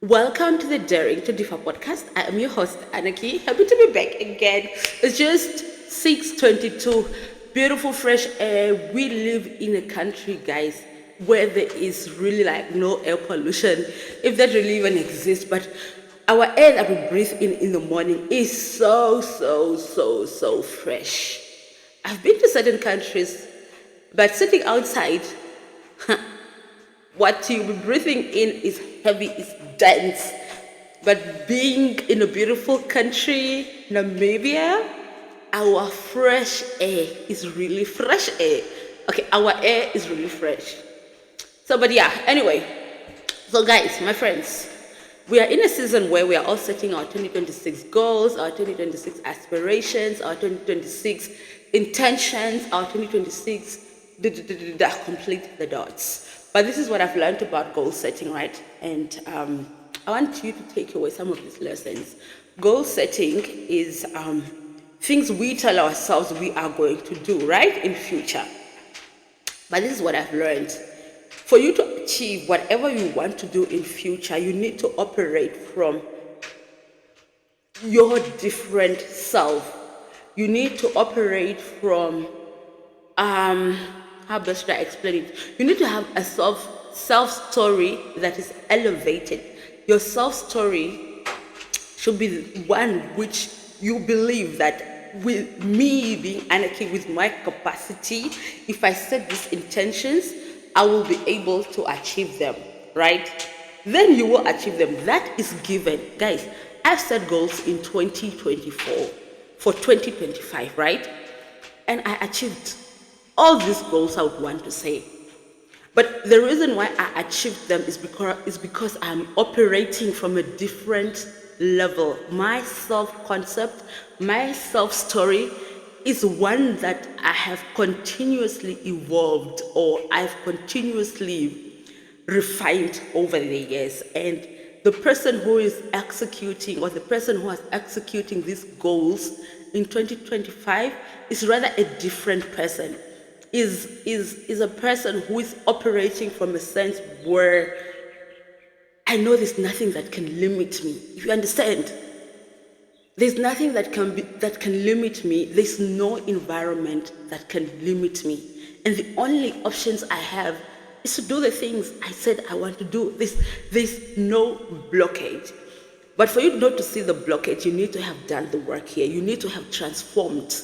Welcome to the Daring to Differ podcast. I am your host, Anaki. Happy to be back again. It's just 6:22, beautiful fresh air. We live in a country, guys, where there is really like no air pollution, if that really even exists. But our air that we breathe in the morning is so fresh. I've been to certain countries, but sitting outside, what you'll be breathing in is heavy, is dense. But being in a beautiful country, Namibia, our fresh air is really fresh air. Okay, our air is really fresh. So, but yeah, anyway. So, guys, my friends, we are in a season where we are all setting our 2026 goals, our 2026 aspirations, our 2026 intentions, our 2026 complete the dots. But this is what I've learned about goal setting, right? And I want you to take away some of these lessons. Goal setting is things we tell ourselves we are going to do, right, in future. But this is what I've learned. For you to achieve whatever you want to do in future, you need to operate from your different self. You need to operate from how best should I explain it? You need to have a self story that is elevated. Your self story should be the one which you believe that with me being Anarchy, with my capacity, if I set these intentions, I will be able to achieve them, right? Then you will achieve them. That is given. Guys, I've set goals in 2024 for 2025, right? And I achieved all these goals I would want to say. But the reason why I achieved them is because I'm operating from a different level. My self-concept, my self-story is one that I have continuously evolved, or I've continuously refined over the years. And the person who is executing, or the person who is executing these goals in 2025 is rather a different person. Is a person who is operating from a sense where I know there's nothing that can limit me. If you understand, there's nothing that can limit me. There's no environment that can limit me, and the only options I have is to do the things I said I want to do. There's no blockage. But for you not to see the blockage, you need to have done the work here. You need to have transformed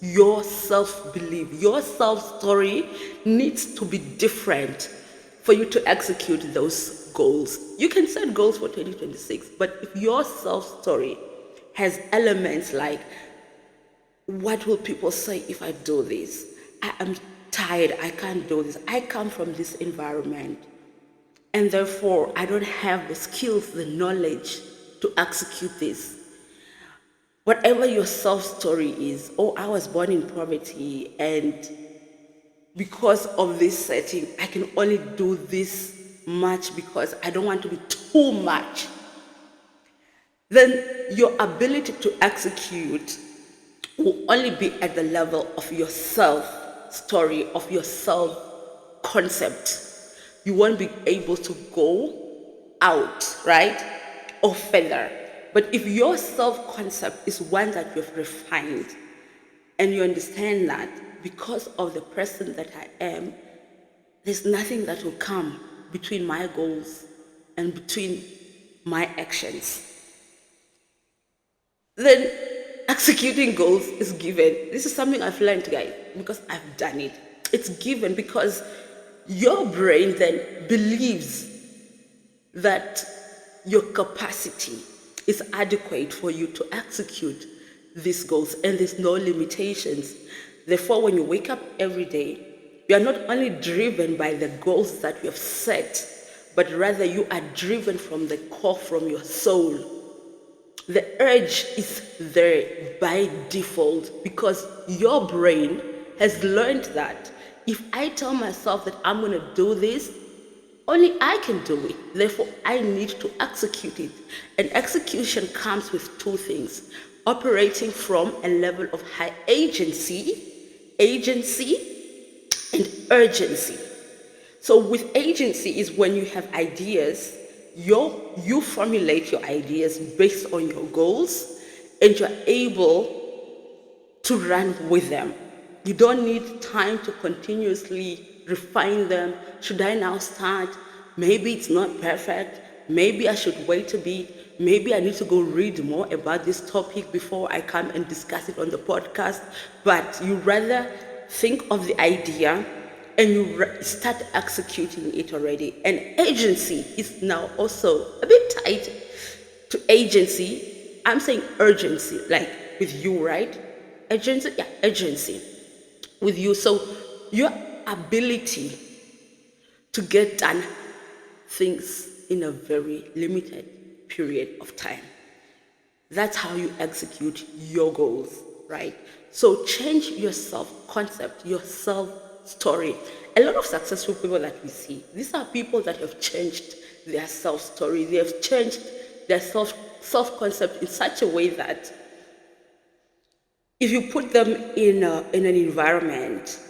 your self-belief. Your self-story needs to be different for you to execute those goals. You can set goals for 2026, but if your self-story has elements like, what will people say if I do this? I am tired, I can't do this. I come from this environment, and therefore I don't have the skills, the knowledge to execute this. Whatever your self-story is, I was born in poverty, and because of this setting, I can only do this much because I don't want to be too much. Then your ability to execute will only be at the level of your self-story, of your self-concept. You won't be able to go out, right, or further. But if your self-concept is one that you've refined, and you understand that because of the person that I am, there's nothing that will come between my goals and between my actions, then executing goals is given. This is something I've learned, guys, because I've done it. It's given because your brain then believes that your capacity is adequate for you to execute these goals, and there's no limitations. Therefore, when you wake up every day, you are not only driven by the goals that you have set, but rather you are driven from the core, from your soul. The urge is there by default because your brain has learned that if I tell myself that I'm going to do this, only I can do it. Therefore, I need to execute it. And execution comes with two things: operating from a level of high agency, and urgency. So with agency is when you have ideas you formulate your ideas based on your goals, and you're able to run with them. You don't need time to continuously refine them. Should I now start? Maybe it's not perfect. Maybe I should wait a bit. Maybe I need to go read more about this topic before I come and discuss it on the podcast. But you rather think of the idea and you start executing it already. And agency is now also a bit tied to agency. I'm saying urgency, like with you, right? Agency, yeah, agency with you. So your ability to get done things in a very limited period of time. That's how you execute your goals, right? So change your self-concept, your self-story. A lot of successful people that we see, these are people that have changed their self-story. They have changed their self-concept in such a way that if you put them in an environment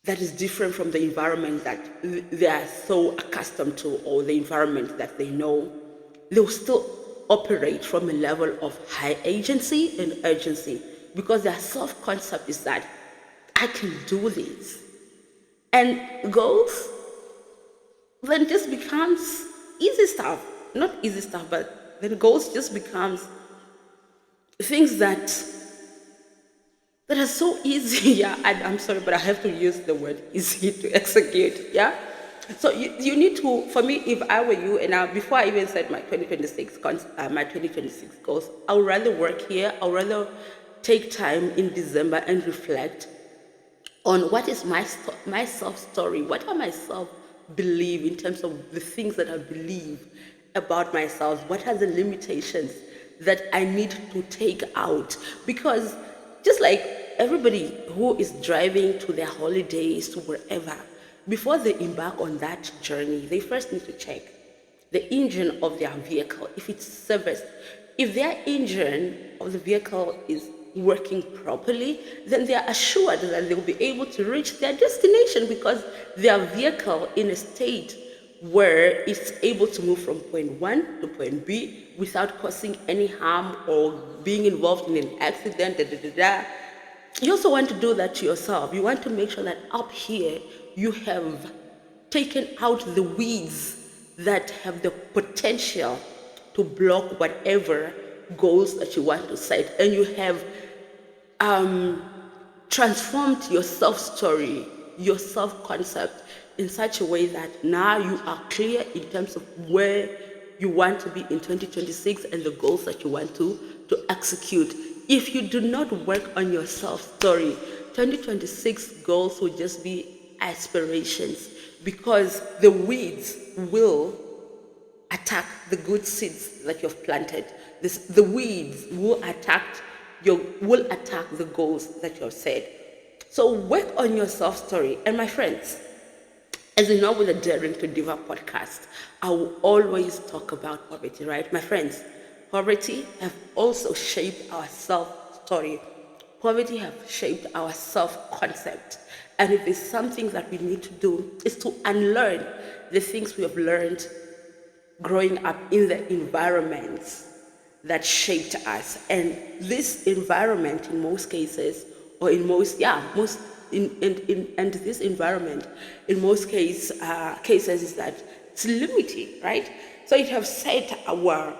that is different from the environment that they are so accustomed to, or the environment that they know, they will still operate from a level of high agency and urgency, because their self-concept is that I can do this. And goals then just becomes easy stuff. Not easy stuff, but then goals just becomes things that are so easy. Yeah, I'm sorry, but I have to use the word easy to execute. Yeah. So you need to, for me, if I were you, and now before I even said my 2026 goals, I would rather work here. I would rather take time in December and reflect on what is my self story. What are my self believe in terms of the things that I believe about myself? What are the limitations that I need to take out? Because just like everybody who is driving to their holidays, to wherever, before they embark on that journey, they first need to check the engine of their vehicle, if it's serviced. If their engine of the vehicle is working properly, then they are assured that they will be able to reach their destination, because their vehicle in a state where it's able to move from point 1 to point B without causing any harm or being involved in an accident. You also want to do that to yourself. You want to make sure that up here you have taken out the weeds that have the potential to block whatever goals that you want to set, and you have transformed your self-story, your self-concept in such a way that now you are clear in terms of where you want to be in 2026 and the goals that you want to execute. If you do not work on your self-story, 2026 goals will just be aspirations, because the weeds will attack the good seeds that you've planted. The weeds will attack the goals that you've set. So work on your self-story. And my friends, as you know, with the Daring to Diva podcast, I will always talk about poverty, right? My friends, poverty have also shaped our self-story. Poverty have shaped our self-concept. And if there's something that we need to do, is to unlearn the things we have learned growing up in the environments that shaped us. And this environment, in most cases, or in most, this environment, in most cases, is that it's limiting, right? So it has set our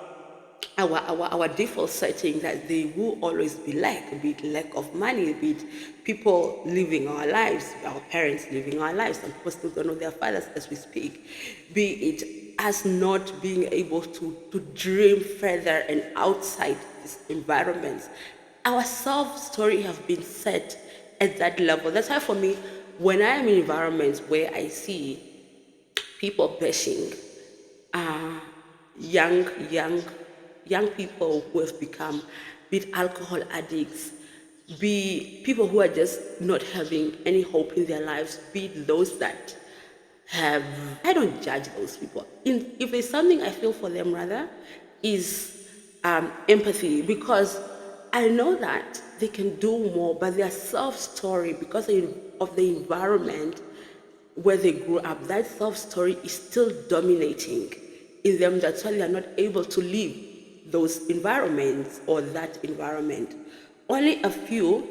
default setting that they will always be lack, be it lack of money, be it people living our lives, our parents living our lives, and people still don't know their fathers as we speak, be it us not being able to dream further and outside these environments. Our self-story have been set at that level. That's why for me, when I am in environments where I see people bashing young people who have become, be it alcohol addicts, be people who are just not having any hope in their lives, be it those that have, I don't judge those people. If there's something I feel for them rather, is empathy, because I know that they can do more, but their self-story, because of the environment, where they grew up, that self-story is still dominating in them. That's why they are not able to leave those environments or that environment. Only a few,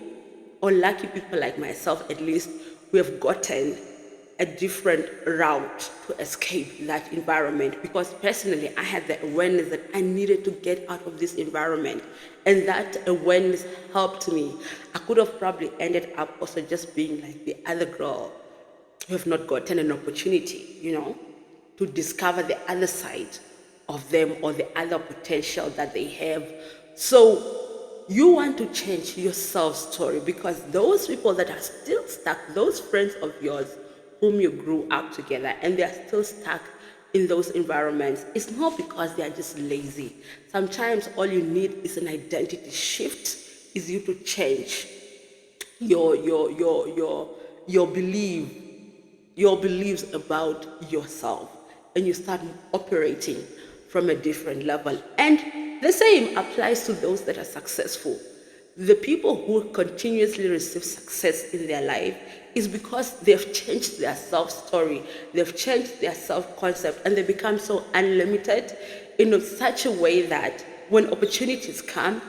or lucky people like myself at least, we have gotten a different route to escape that environment, because personally I had the awareness that I needed to get out of this environment, and that awareness helped me. I could have probably ended up also just being like the other girl who have not gotten an opportunity, to discover the other side of them or the other potential that they have. So you want to change your self story, because those people that are still stuck, those friends of yours whom you grew up together and they are still stuck in those environments, it's not because they are just lazy. Sometimes all you need is an identity shift, is you to change your beliefs about yourself, and you start operating from a different level. And the same applies to those that are successful. The people who continuously receive success in their life is because they've changed their self-story, they've changed their self-concept, and they become so unlimited in such a way that when opportunities come,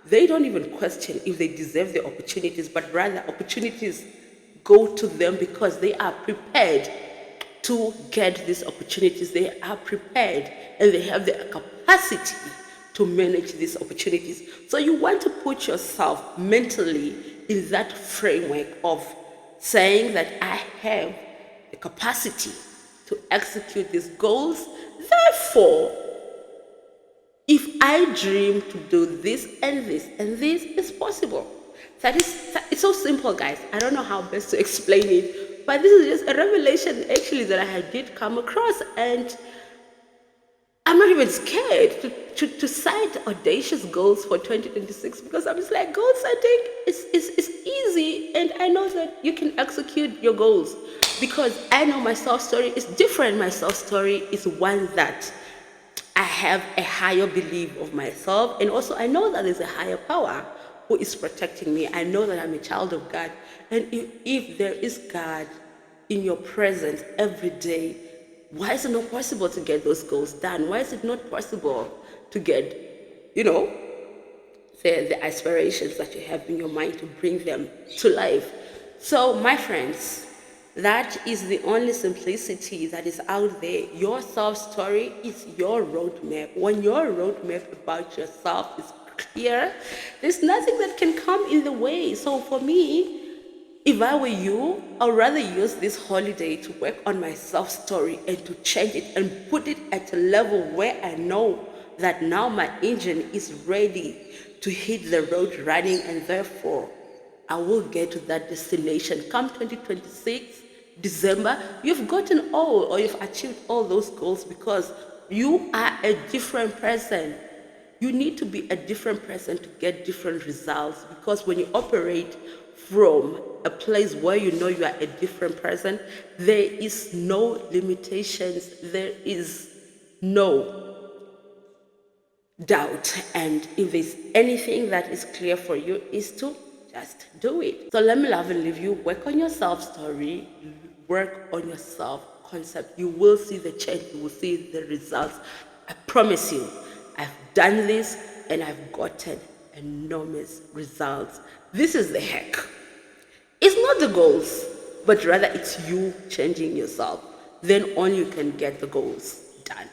they don't even question if they deserve the opportunities, but rather opportunities go to them because they are prepared to get these opportunities. They are prepared and they have the capacity to manage these opportunities. So you want to put yourself mentally in that framework of saying that I have the capacity to execute these goals. Therefore, if I dream to do this and this and this, is possible. It's so simple, guys. I don't know how best to explain it, but this is just a revelation actually that I did come across, and I'm not even scared to set audacious goals for 2026, because I'm just like, goal setting is easy, and I know that you can execute your goals because I know my self story is different. My self story is one that I have a higher belief of myself, and also I know that there's a higher power who is protecting me. I know that I'm a child of God, and if there is God in your presence every day, why is it not possible to get those goals done? Why is it not possible to get, the aspirations that you have in your mind, to bring them to life? So, my friends, that is the only simplicity that is out there. Your self-story is your roadmap. When your roadmap about yourself is clear, there's nothing that can come in the way. So for me, if I were you, I'd rather use this holiday to work on my self-story and to change it and put it at a level where I know that now my engine is ready to hit the road running, and therefore I will get to that destination. Come 2026, December, you've gotten all, or you've achieved all those goals, because you are a different person. You need to be a different person to get different results, because when you operate from a place where you know you are a different person, there is no limitations, there is no doubt. And if there's anything that is clear for you, is to just do it. So let me love and leave you. Work on your self-story, work on your self-concept. You will see the change, you will see the results. I promise you, I've done this and I've gotten enormous results. This is the hack. It's not the goals, but rather it's you changing yourself. Then only you can get the goals done.